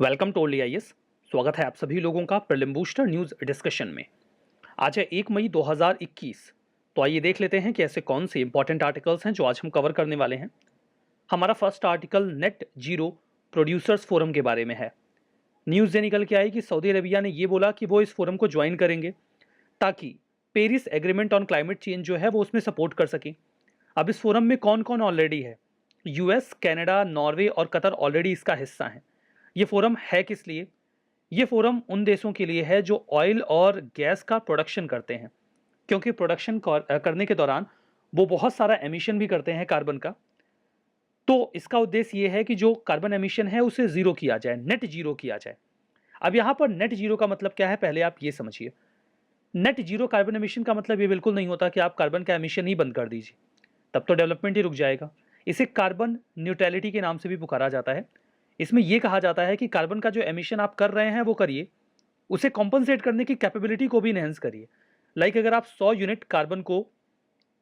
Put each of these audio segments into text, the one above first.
Welcome to only IAS. स्वागत है आप सभी लोगों का प्रीलिम बूस्टर न्यूज डिस्कशन में। आज है 1 मई 2021। तो आइए देख लेते हैं कि ऐसे कौन से इंपॉर्टेंट आर्टिकल्स हैं जो आज हम कवर करने वाले हैं। हमारा first article net zero producers forum के बारे में है। न्यूज़ ये निकल के आई कि सऊदी अरेबिया ने ये बोला कि वो इस फोरम को ज्वाइन करेंगे ताकि Paris agreement on climate change जो है वो उसमें सपोर्ट कर सके। अब इस फोरम में कौन कौन ऑलरेडी है? यूएस, कनाडा, नॉर्वे और कतर ऑलरेडी इसका हिस्सा हैं। ये फोरम है किस लिए? ये फोरम उन देशों के लिए है जो ऑयल और गैस का प्रोडक्शन करते हैं, क्योंकि प्रोडक्शन करने के दौरान वो बहुत सारा एमिशन भी करते हैं कार्बन का। तो इसका उद्देश्य ये है कि जो कार्बन एमिशन है उसे जीरो किया जाए, नेट जीरो किया जाए। अब यहाँ पर नेट जीरो का मतलब क्या है, पहले आप ये समझिए। नेट जीरो कार्बन एमिशन का मतलब ये बिल्कुल नहीं होता कि आप कार्बन का एमिशन ही बंद कर दीजिए, तब तो डेवलपमेंट ही रुक जाएगा। इसे कार्बन न्यूट्रलिटी के नाम से भी पुकारा जाता है। इसमें यह कहा जाता है कि कार्बन का जो एमिशन आप कर रहे हैं वो करिए, उसे कॉम्पनसेट करने की कैपेबिलिटी को भी इनहेंस करिए। लाइक अगर आप 100 यूनिट कार्बन को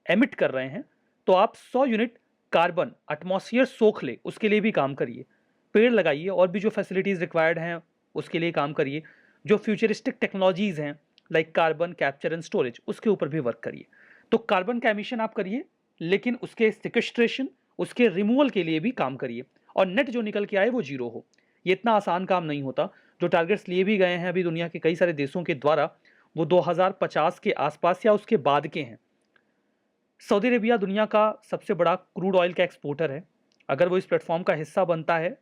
एमिट कर रहे हैं तो आप 100 यूनिट कार्बन एटमॉस्फेयर सोख ले, उसके लिए भी काम करिए। पेड़ लगाइए और भी जो फैसिलिटीज रिक्वायर्ड हैं उसके लिए काम करिए। जो फ्यूचरिस्टिक टेक्नोलॉजीज हैं like carbon capture and storage, उसके ऊपर भी वर्क करिए। तो कार्बन का एमिशन आप करिए, लेकिन उसके सिक्वेस्ट्रेशन, उसके रिमूवल के लिए भी काम करिए और नेट जो निकल के आए वो जीरो हो। ये इतना आसान काम नहीं होता। जो टारगेट्स लिए भी गए हैं अभी दुनिया के कई सारे देशों के द्वारा, वो 2050 के आसपास या उसके बाद के हैं। सऊदी अरेबिया दुनिया का सबसे बड़ा क्रूड ऑयल का एक्सपोर्टर है। अगर वो इस प्लेटफॉर्म का हिस्सा बनता है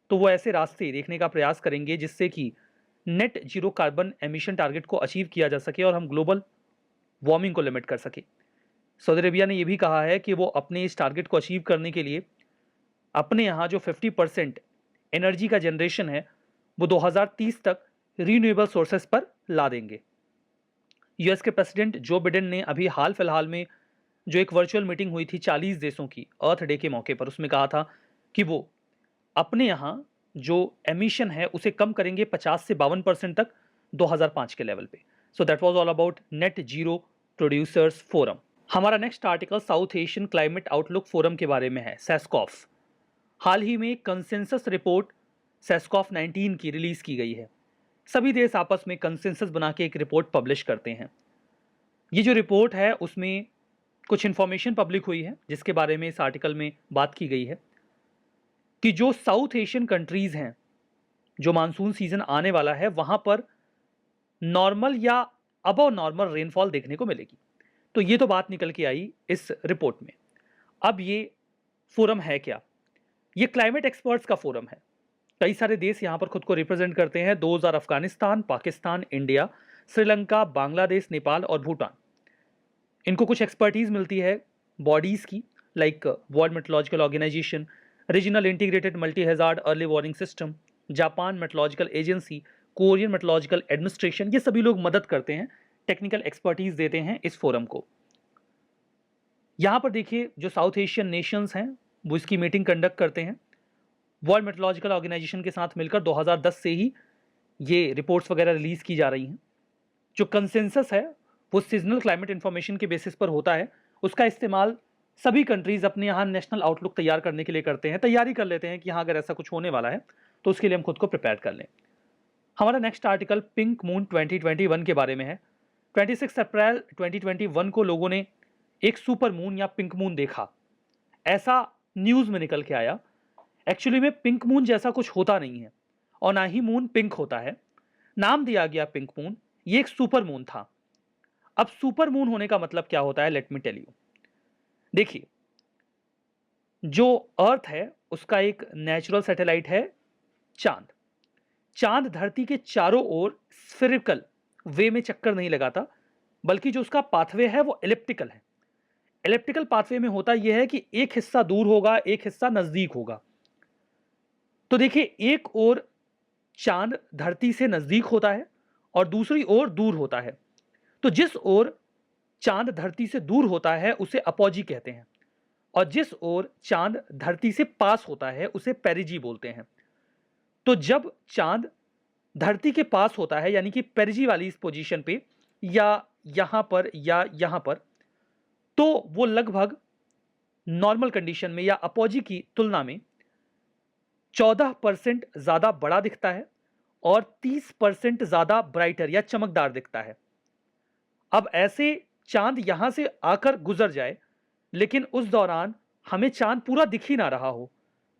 तो वो ऐसे रास्ते देखने का प्रयास करेंगे जिससे कि net zero carbon emission target को अचीव किया जा सके और हम ग्लोबल वार्मिंग को लिमिट कर सके। सऊदी अरेबिया ने यह भी कहा है कि वो अपने इस टारगेट को अचीव करने के लिए अपने यहाँ जो 50% एनर्जी का जनरेशन है वो 2030 तक रीन्यूएबल सोर्सेस पर ला देंगे। यूएस के प्रेसिडेंट जो बिडेन ने अभी हाल फिलहाल में जो एक वर्चुअल मीटिंग हुई थी 40 देशों की अर्थ डे के मौके पर, उसमें कहा था कि वो अपने यहाँ जो एमिशन है उसे कम करेंगे 50 से 52% तक 2005 के लेवल पे। So that was all about net zero producers forum. हमारा next article south Asian climate outlook forum के बारे में है, सेस्कॉफ। हाल ही में कंसेंसस रिपोर्ट सेस्कॉफ 19 की रिलीज की गई है। सभी देश आपस में कंसेंसस बना के एक रिपोर्ट पब्लिश करते हैं। ये जो रिपोर्ट है उसमें कुछ इंफॉर्मेशन पब्लिक हुई है जिसके बारे में इस आर्टिकल में बात की गई है कि जो साउथ एशियन कंट्रीज हैं, जो मानसून सीजन आने वाला है, वहां पर नॉर्मल या अबव नॉर्मल रेनफॉल देखने को मिलेगी। तो ये तो बात निकल के आई इस रिपोर्ट में। अब ये फोरम है क्या? ये क्लाइमेट एक्सपर्ट्स का फोरम है। कई सारे देश यहां पर खुद को रिप्रेजेंट करते हैं। 2000 अफगानिस्तान, पाकिस्तान, इंडिया, श्रीलंका, बांग्लादेश, नेपाल और भूटान। इनको कुछ एक्सपर्टीज मिलती है बॉडीज की, like world meteorological organization, regional integrated multi hazard early warning system, Japan meteorological agency, Korean meteorological administration. ये सभी लोग मदद करते हैं, टेक्निकल एक्सपर्टीज देते हैं इस फोरम को। यहां पर देखिए जो साउथ एशियन नेशंस हैं वो इसकी मीटिंग कंडक्ट करते हैं। वर्ल्ड मेट्रोलॉजिकल ऑर्गेनाइजेशन के साथ मिलकर 2010 से ही ये रिपोर्ट्स वगैरह रिलीज की जा रही हैं। जो कंसेंसस है वो सीजनल क्लाइमेट इंफॉर्मेशन के बेसिस पर होता है। उसका इस्तेमाल सभी कंट्रीज अपने यहाँ नेशनल आउटलुक तैयार करने के लिए करते हैं, तैयारी कर लेते हैं कि हाँ अगर ऐसा कुछ होने वाला है तो उसके लिए हम खुद को प्रिपेयर कर लें। हमारा नेक्स्ट आर्टिकल पिंक मून 2021 के बारे में है। 26 अप्रैल 2021 को लोगों ने एक सुपर मून या पिंक मून देखा, ऐसा न्यूज में निकल के आया। एक्चुअली में पिंक मून जैसा कुछ होता नहीं है और ना ही मून पिंक होता है। नाम दिया गया पिंक मून, ये एक सुपर मून था। अब सुपर मून होने का मतलब क्या होता है, लेट मी टेल यू। देखिए जो अर्थ है उसका एक नेचुरल सैटेलाइट है चांद। चांद धरती के चारों ओर स्फेरिकल वे में चक्कर नहीं लगाता, बल्कि जो उसका पाथवे है वो एलिप्टिकल है। एलिप्टिकल पाथवे में होता यह है कि एक हिस्सा दूर होगा, एक हिस्सा नजदीक होगा। तो देखिए एक ओर चांद धरती से नजदीक होता है और दूसरी ओर दूर होता है। तो जिस ओर चांद धरती से दूर होता है उसे अपॉजी कहते हैं और जिस ओर चांद धरती से पास होता है उसे पेरिजी बोलते हैं। तो जब चांद धरती के पास होता है यानी कि पेरिजी वाली इस पोजीशन पे या यहां पर या यहां पर, तो वो लगभग नॉर्मल कंडीशन में या अपॉजी की तुलना में 14% ज्यादा बड़ा दिखता है और 30% ज्यादा ब्राइटर या चमकदार दिखता है। अब ऐसे चांद यहां से आकर गुजर जाए लेकिन उस दौरान हमें चांद पूरा दिख ही ना रहा हो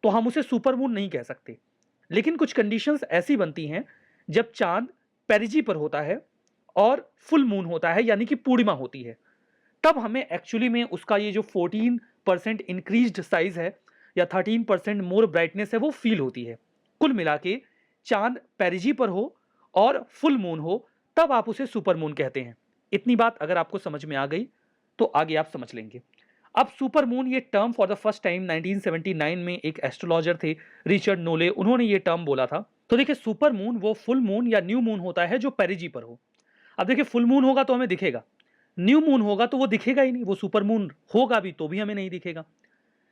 तो हम उसे सुपरमून नहीं कह सकते। लेकिन कुछ कंडीशंस ऐसी बनती हैं जब चांद पेरिजी पर होता है और फुल मून होता है यानी कि पूर्णिमा होती है, तब हमें एक्चुअली में उसका ये जो 14% इंक्रीज्ड साइज है या 13% मोर ब्राइटनेस है वो फील होती है। कुल मिला के चांद पेरिजी पर हो और फुल मून हो तब आप उसे सुपर मून कहते हैं। इतनी बात अगर आपको समझ में आ गई तो आगे आप समझ लेंगे। अब सुपर मून ये term for the first time 1979 में एक एस्ट्रोलॉजर थे रिचर्ड नोले, उन्होंने ये टर्म बोला था। तो देखिए सुपर मून वो फुल मून या न्यू मून होता है जो पेरिजी पर हो। अब देखिए फुल मून होगा तो हमें दिखेगा, न्यू मून होगा तो वो दिखेगा ही नहीं, वो सुपर मून होगा भी तो भी हमें नहीं दिखेगा।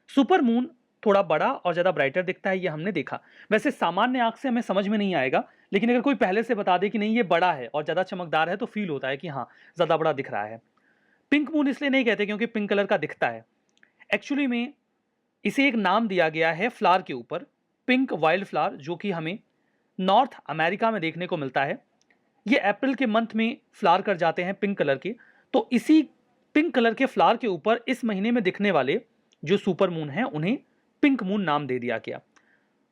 सुपर मून थोड़ा बड़ा और ज्यादा ब्राइटर दिखता है, ये हमने देखा। वैसे सामान्य आंख से हमें समझ में नहीं आएगा, लेकिन अगर कोई पहले से बता दे कि नहीं ये बड़ा है और ज्यादा चमकदार है तो फील होता है कि हाँ ज्यादा बड़ा दिख रहा है। पिंक मून इसलिए नहीं कहते क्योंकि पिंक कलर का दिखता है। एक्चुअली में इसे एक नाम दिया गया है फ्लावर के ऊपर, पिंक वाइल्ड फ्लावर, जो कि हमें नॉर्थ अमेरिका में देखने को मिलता है। ये अप्रैल के मंथ में फ्लावर कर जाते हैं पिंक कलर के, तो इसी पिंक कलर के फ्लावर के ऊपर इस महीने में दिखने वाले जो सुपर मून है उन्हें पिंक मून नाम दे दिया गया।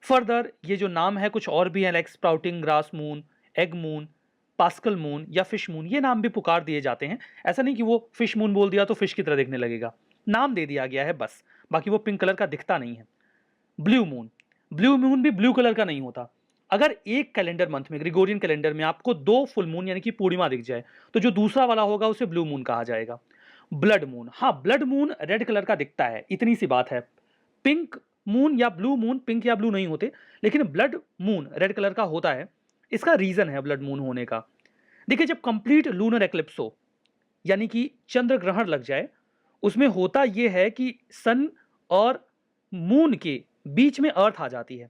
फर्दर ये जो नाम है कुछ और भी है, like sprouting grass moon, egg moon, pascal moon या फिश मून, ये नाम भी पुकार दिए जाते हैं। ऐसा नहीं कि वो फिश मून बोल दिया तो फिश की तरह दिखने लगेगा, नाम दे दिया गया है बस, बाकी वो पिंक कलर का दिखता नहीं है। ब्लू मून, ब्लू मून भी ब्लू कलर का नहीं होता। अगर एक कैलेंडर मंथ में, ग्रिगोरियन कैलेंडर में आपको 2 फुल मून यानी कि पूर्णिमा दिख जाए तो जो दूसरा वाला होगा उसे ब्लू मून कहा जाएगा। ब्लड मून, हाँ ब्लड मून रेड कलर का दिखता है, इतनी सी बात है। पिंक मून या ब्लू मून पिंक या ब्लू नहीं होते, लेकिन ब्लड मून रेड कलर का होता है। इसका रीजन है ब्लड मून होने का। देखिए जब कंप्लीट लूनर एक्लिप्स हो यानी कि चंद्र ग्रहण लग जाए, उसमें होता यह है कि सन और मून के बीच में अर्थ आ जाती है,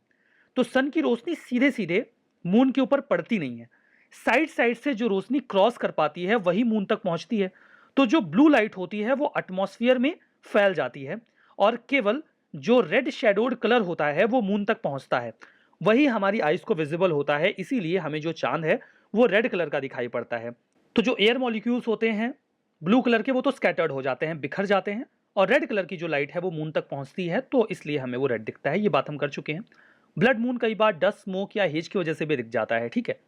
तो सन की रोशनी सीधे सीधे मून के ऊपर पड़ती नहीं है, साइड साइड से जो रोशनी क्रॉस कर पाती है वही मून तक पहुंचती है। तो जो ब्लू लाइट होती है वो एटमॉस्फेयर में फैल जाती है और केवल जो रेड शेडोड कलर होता है वो मून तक पहुंचता है, वही हमारी आइज को विजिबल होता है। इसीलिए हमें जो चांद है वो रेड कलर का दिखाई पड़ता है। तो जो एयर मॉलिक्यूल्स होते हैं ब्लू कलर के वो तो स्कैटर्ड हो जाते हैं, बिखर जाते हैं, और रेड कलर की जो लाइट है वो मून तक पहुंचती है, तो इसलिए हमें वो रेड दिखता है। ये बात हम कर चुके हैं। ब्लड मून कई बार डस्ट, स्मोक या हेज की वजह से भी दिख जाता है। ठीक है,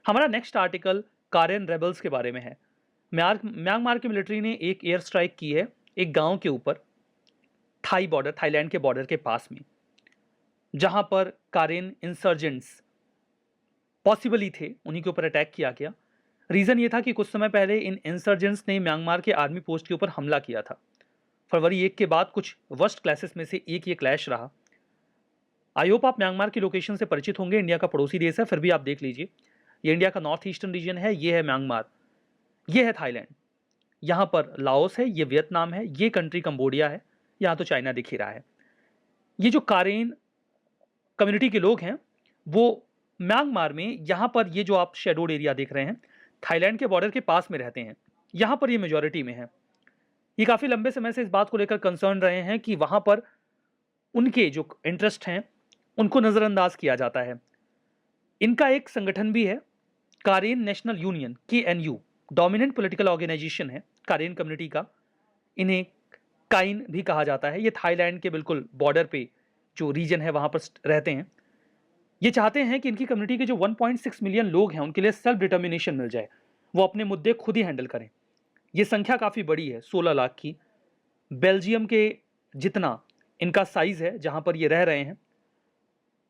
हमारा नेक्स्ट आर्टिकल कारेन रेबल्स के बारे में है। म्यांमार की मिलिट्री ने एक एयर स्ट्राइक की है एक गांव के ऊपर, थाईलैंड के बॉर्डर के पास में, जहां पर कारेन इंसर्जेंट्स पॉसिबली थे, उन्हीं के ऊपर अटैक किया गया। रीजन ये था कि कुछ समय पहले इन इंसर्जेंट्स ने म्यांमार के आर्मी पोस्ट के ऊपर हमला किया था। फरवरी 1 के बाद कुछ वर्स्ट क्लैशेस में से एक ये क्लैश रहा। आई होप आप म्यांमार की लोकेशन से परिचित होंगे, इंडिया का पड़ोसी देश है, फिर भी आप देख लीजिए। ये इंडिया का नॉर्थ ईस्टर्न रीजन है, ये है म्यांमार, ये है थाईलैंड, यहाँ पर लाओस है, ये वियतनाम है, ये कंट्री कंबोडिया है, यहाँ तो चाइना दिख ही रहा है। ये जो कारेन कम्युनिटी के लोग हैं वो म्यांमार में, यहाँ पर ये जो आप शेडोड एरिया देख रहे हैं, थाईलैंड के बॉर्डर के पास में रहते हैं, यहाँ पर ये मेजॉरिटी में है। ये काफ़ी लंबे समय से इस बात को लेकर कंसर्न रहे हैं कि वहाँ पर उनके जो इंटरेस्ट हैं उनको नज़रअंदाज किया जाता है। इनका एक संगठन भी है, Karen national union, KNU, dominant political organization है कारेन कम्युनिटी का। इन्हें काइन भी कहा जाता है। ये थाईलैंड के बिल्कुल बॉर्डर पे जो रीजन है वहाँ पर रहते हैं। ये चाहते हैं कि इनकी कम्युनिटी के जो 1.6 मिलियन लोग हैं उनके लिए सेल्फ डिटर्मिनेशन मिल जाए, वो अपने मुद्दे खुद ही हैंडल करें। ये संख्या काफ़ी बड़ी है, 16 लाख की, बेल्जियम के जितना इनका साइज है जहाँ पर ये रह रहे हैं,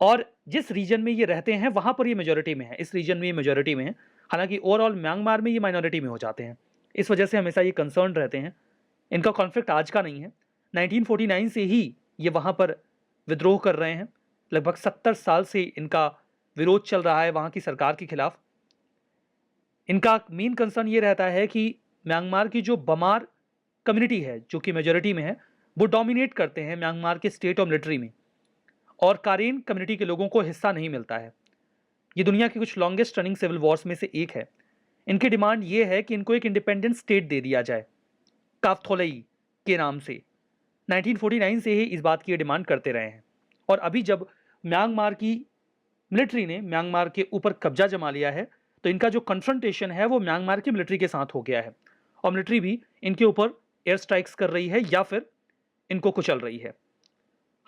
और जिस रीजन में ये रहते हैं वहाँ पर ये मेजॉरिटी में है, इस रीजन में ये मेजॉरिटी में है। हालांकि ओवरऑल म्यांमार में ये माइनॉरिटी में हो जाते हैं। इस वजह से हमेशा ये कंसर्न रहते हैं। इनका कॉन्फ्लिक्ट आज का नहीं है, 1949 से ही ये वहाँ पर विद्रोह कर रहे हैं। लगभग 70 साल से इनका विरोध चल रहा है वहाँ की सरकार के खिलाफ। इनका मेन कंसर्न ये रहता है कि म्यांमार की जो बमार कम्युनिटी है जो कि मेजॉरिटी में है, वो डोमिनेट करते हैं म्यांमार के स्टेट और मिलिट्री में, और कारेन कम्युनिटी के लोगों को हिस्सा नहीं मिलता है। ये दुनिया की कुछ लॉन्गेस्ट रनिंग सिविल वॉर्स में से एक है। इनकी डिमांड ये है कि इनको एक इंडिपेंडेंट स्टेट दे दिया जाए काफ्थोलई के नाम से। 1949 से ही इस बात की डिमांड करते रहे हैं, और अभी जब म्यांमार की मिलिट्री ने म्यांमार के ऊपर कब्जा जमा लिया है, तो इनका जो कन्फ्रंटेशन है वो म्यांमार की मिलिट्री के साथ हो गया है और मिलिट्री भी इनके ऊपर एयर स्ट्राइक्स कर रही है या फिर इनको कुचल रही है।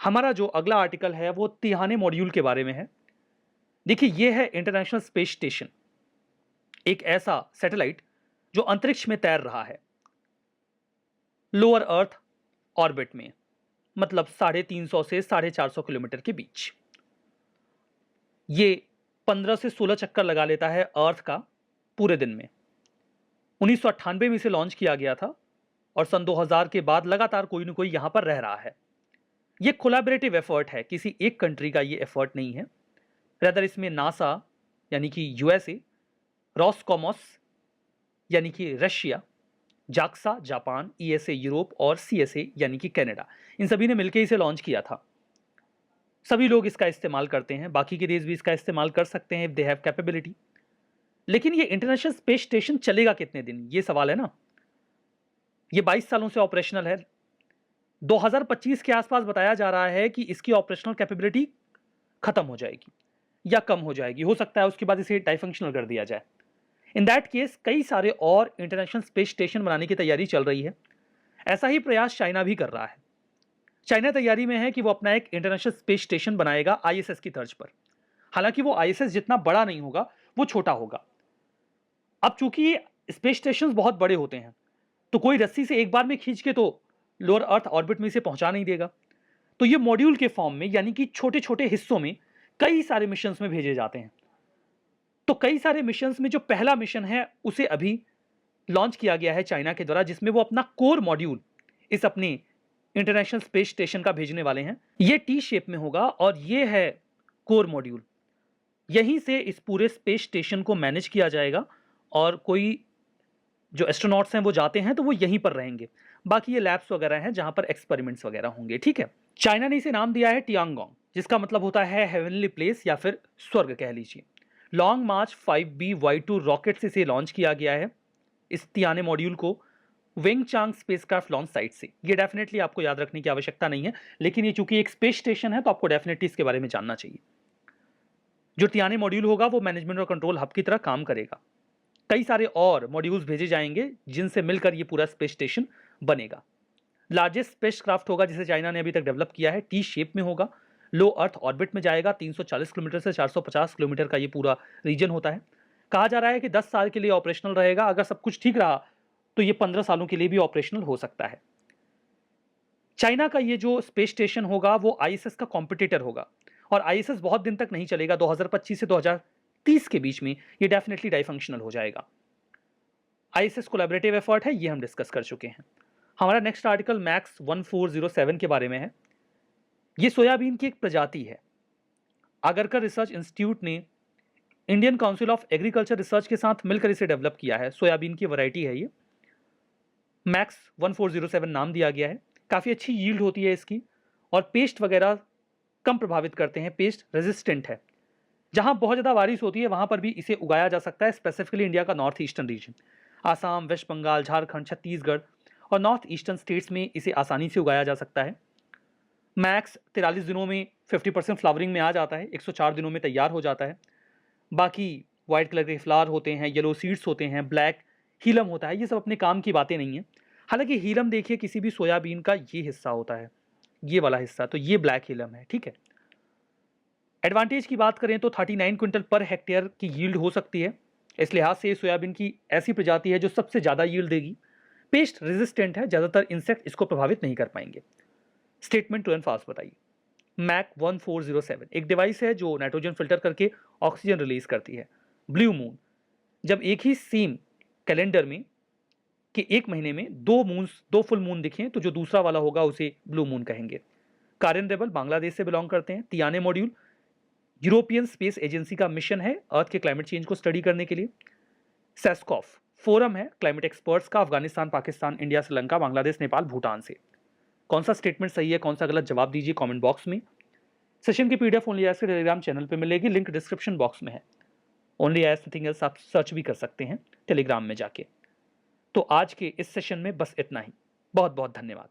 हमारा जो अगला आर्टिकल है वो तिहाने मॉड्यूल के बारे में है। देखिए, यह है इंटरनेशनल स्पेस स्टेशन, एक ऐसा सैटेलाइट जो अंतरिक्ष में तैर रहा है लोअर अर्थ ऑर्बिट में, मतलब 350 से 450 किलोमीटर के बीच। ये 15 से 16 चक्कर लगा लेता है अर्थ का पूरे दिन में। 1998 में इसे लॉन्च किया गया था और सन 2000 के बाद लगातार कोई ना कोई यहां पर रह रहा है। ये कोलैबोरेटिव एफर्ट है, किसी एक कंट्री का ये एफर्ट नहीं है। रेदर इसमें नासा यानी कि यूएसए, रॉसकॉमॉस यानी कि Russia, JAXA Japan, ESA Europe और सीएसए यानी कि कनाडा, इन सभी ने मिलकर इसे लॉन्च किया था। सभी लोग इसका इस्तेमाल करते हैं, बाकी के देश भी इसका इस्तेमाल कर सकते हैं इफ दे हैव कैपेबिलिटी। लेकिन ये इंटरनेशनल स्पेस स्टेशन चलेगा कितने दिन, ये सवाल है ना। ये 22 सालों से ऑपरेशनल है। 2025 के आसपास बताया जा रहा है कि इसकी ऑपरेशनल कैपेबिलिटी खत्म हो जाएगी या कम हो जाएगी, हो सकता है उसके बाद इसे डाइफंक्शनल कर दिया जाए। इन दैट केस कई सारे और इंटरनेशनल स्पेस स्टेशन बनाने की तैयारी चल रही है। ऐसा ही प्रयास चाइना भी कर रहा है। चाइना तैयारी में है कि वो अपना एक इंटरनेशनल स्पेस स्टेशन बनाएगा आईएसएस की तर्ज पर। हालांकि वो आईएसएस जितना बड़ा नहीं होगा, वो छोटा होगा। अब चूंकि ये स्पेस स्टेशन बहुत बड़े होते हैं, तो कोई रस्सी से एक बार में खींच के तो लोअर अर्थ ऑर्बिट में इसे पहुंचा नहीं देगा। तो ये मॉड्यूल के फॉर्म में, यानी कि छोटे छोटे हिस्सों में कई सारे मिशंस में भेजे जाते हैं। तो कई सारे मिशंस में जो पहला मिशन है उसे अभी लॉन्च किया गया है चाइना के द्वारा, जिसमें वो अपना कोर मॉड्यूल इस अपने इंटरनेशनल स्पेस स्टेशन का भेजने वाले हैं। ये टी शेप में होगा और ये है कोर मॉड्यूल। यहीं से इस पूरे स्पेस स्टेशन को मैनेज किया जाएगा और कोई जो एस्ट्रोनॉट्स हैं वो जाते हैं तो वो यहीं पर रहेंगे। बाकी ये लैब्स वगैरह हैं जहां पर एक्सपेरिमेंट्स वगैरह होंगे। ठीक है, चाइना ने इसे नाम दिया है टियांगोंग, जिसका मतलब होता है हेवनली प्लेस या फिर स्वर्ग कह लीजिए। लॉन्ग मार्च 5B-Y2 रॉकेट से इसे लॉन्च किया गया है, इस तियाने मॉड्यूल को वेंगचांग स्पेसक्राफ्ट लॉन्च साइट से। ये डेफिनेटली आपको याद रखने की आवश्यकता नहीं है, लेकिन ये चूंकि एक स्पेस स्टेशन है तो आपको डेफिनेटली इसके बारे में जानना चाहिए। जो तियाने मॉड्यूल होगा वो मैनेजमेंट और कंट्रोल हब की तरह काम करेगा। कई सारे और मॉड्यूल्स भेजे जाएंगे जिनसे मिलकर ये पूरा स्पेस स्टेशन बनेगा। लार्जेस्ट स्पेसक्राफ्ट होगा जिसे चाइना ने अभी तक डेवलप किया है, टी शेप में होगा, लो अर्थ ऑर्बिट में जाएगा। 340 किलोमीटर से 450 किलोमीटर का ये पूरा रीजन होता है। कहा जा रहा है कि 10 साल के लिए ऑपरेशनल रहेगा। अगर सब कुछ ठीक रहा तो ये 15 सालों के लिए भी ऑपरेशनल हो सकता है। चाइना का ये जो स्पेस स्टेशन होगा वो आईएसएस का कॉम्पिटिटर होगा और आईएसएस बहुत दिन तक नहीं चलेगा। 2025 से 2030 के बीच में ये डेफिनेटली डाइफंक्शनल हो जाएगा। आईएसएस कोलैबोरेटिव एफर्ट है, ये हम डिस्कस कर चुके हैं। हमारा नेक्स्ट आर्टिकल मैक्स 1407 के बारे में है। ये सोयाबीन की एक प्रजाति है। आगरकर रिसर्च इंस्टीट्यूट ने Indian council of agriculture research के साथ मिलकर इसे डेवलप किया है। सोयाबीन की वैरायटी है ये, मैक्स 1407 नाम दिया गया है। काफ़ी अच्छी यील्ड होती है इसकी और पेस्ट वगैरह कम प्रभावित करते हैं, पेस्ट रेजिस्टेंट है। जहां बहुत ज़्यादा बारिश होती है वहां पर भी इसे उगाया जा सकता है, स्पेसिफिकली इंडिया का north eastern region, Assam, West Bengal, Jharkhand, Chhattisgarh और नॉर्थ ईस्टर्न स्टेट्स में इसे आसानी से उगाया जा सकता है। मैक्स 43 दिनों में 50% फ्लावरिंग में आ जाता है, 104 दिनों में तैयार हो जाता है। बाकी वाइट कलर के फ्लावर होते हैं, येलो सीड्स होते हैं, ब्लैक हीलम होता है, ये सब अपने काम की बातें नहीं है। हालांकि हीलम देखिए किसी भी सोयाबीन का ये हिस्सा होता है, ये वाला हिस्सा, तो ये ब्लैक हीलम है। ठीक है, एडवांटेज की बात करें तो 39 क्विंटल पर हेक्टेयर की यील्ड हो सकती है। इस लिहाज से सोयाबीन की ऐसी प्रजाति है जो सबसे ज़्यादा यील्ड देगी। पेस्ट रेजिस्टेंट है, ज़्यादातर इंसेक्ट इसको प्रभावित नहीं कर पाएंगे। स्टेटमेंट ट्रू एंड फाल्स बताइए। मैक 1407 एक डिवाइस है जो नाइट्रोजन फिल्टर करके ऑक्सीजन रिलीज करती है। ब्लू मून, जब एक ही सेम कैलेंडर में कि एक महीने में दो फुल मून दिखें तो जो दूसरा वाला होगा उसे ब्लू मून कहेंगे। कारेन रेबल बांग्लादेश से बिलोंग करते हैं। तियाने मॉड्यूल यूरोपियन स्पेस एजेंसी का मिशन है अर्थ के क्लाइमेट चेंज को स्टडी करने के लिए। सेस्कॉफ फोरम है क्लाइमेट एक्सपर्ट्स का, अफगानिस्तान, पाकिस्तान, इंडिया, श्रीलंका, बांग्लादेश, नेपाल, भूटान से। कौन सा स्टेटमेंट सही है, कौन सा गलत, जवाब दीजिए कमेंट बॉक्स में। सेशन की पीडीएफ ओनली एज के टेलीग्राम चैनल पे मिलेगी, लिंक डिस्क्रिप्शन बॉक्स में है। ओनली एज नथिंग एल्स आप सर्च भी कर सकते हैं टेलीग्राम में जाके। तो आज के इस सेशन में बस इतना ही। बहुत बहुत धन्यवाद।